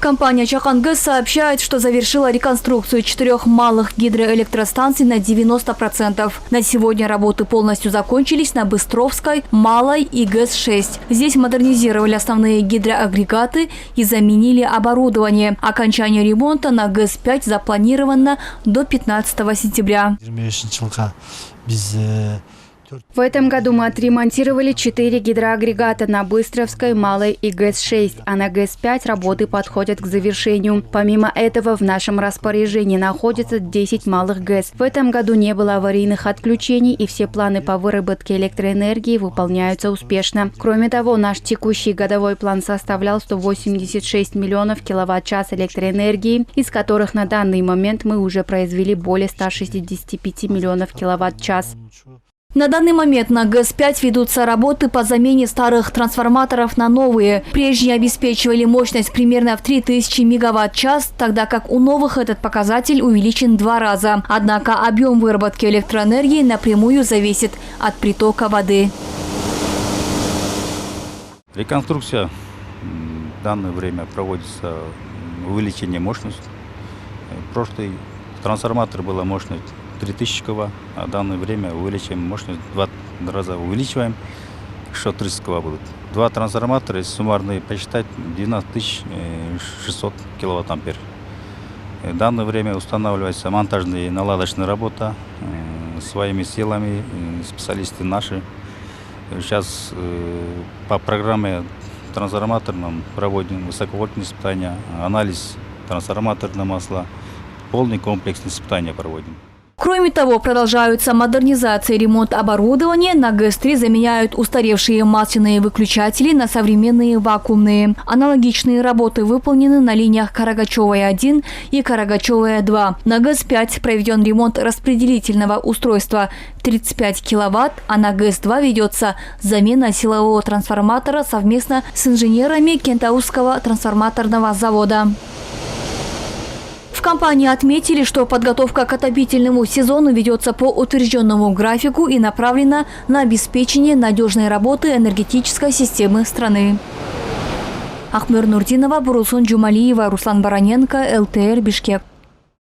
Компания «Чахангэс» сообщает, что завершила реконструкцию 4 малых гидроэлектростанций на 90%. На сегодня работы полностью закончились на Быстровской, Малой и ГЭС-6. Здесь модернизировали основные гидроагрегаты и заменили оборудование. Окончание ремонта на ГЭС-5 запланировано до 15 сентября. В этом году мы отремонтировали 4 гидроагрегата на Быстровской, Малой и ГЭС-6, а на ГЭС-5 работы подходят к завершению. Помимо этого, в нашем распоряжении находится 10 малых ГЭС. В этом году не было аварийных отключений, и все планы по выработке электроэнергии выполняются успешно. Кроме того, наш текущий годовой план составлял 186 миллионов киловатт-час электроэнергии, из которых на данный момент мы уже произвели более 165 миллионов киловатт-час. На данный момент на ГЭС-5 ведутся работы по замене старых трансформаторов на новые. Прежние обеспечивали мощность примерно в 3000 мегаватт-час, тогда как у новых этот показатель увеличен в 2 раза. Однако объем выработки электроэнергии напрямую зависит от притока воды. Реконструкция в данное время проводится увеличение мощности. Прошлый трансформатор была мощность 3000 кВт, а в данное время увеличиваем мощность, 2 раза увеличиваем, что 30 кВт будет. 2 трансформатора, если суммарно посчитать, 12600 кВт-ампер. В данное время устанавливается монтажная и наладочная работа своими силами, специалисты наши. Сейчас по программе трансформаторным проводим высоковольтные испытания, анализ трансформаторного масла, полный комплексный испытания проводим. Кроме того, продолжаются модернизация и ремонт оборудования. На ГЭС-3 заменяют устаревшие масляные выключатели на современные вакуумные. Аналогичные работы выполнены на линиях Карагачевая-1 и Карагачевая-2. На ГЭС-5 проведен ремонт распределительного устройства 35 киловатт, а на ГЭС-2 ведется замена силового трансформатора совместно с инженерами Кентаурского трансформаторного завода. В компании отметили, что подготовка к отопительному сезону ведется по утвержденному графику и направлена на обеспечение надежной работы энергетической системы страны. Ахмер Нурдинова, Бурулсон Джумалиева, Руслан Бараненко, ЛТР, Бишкек.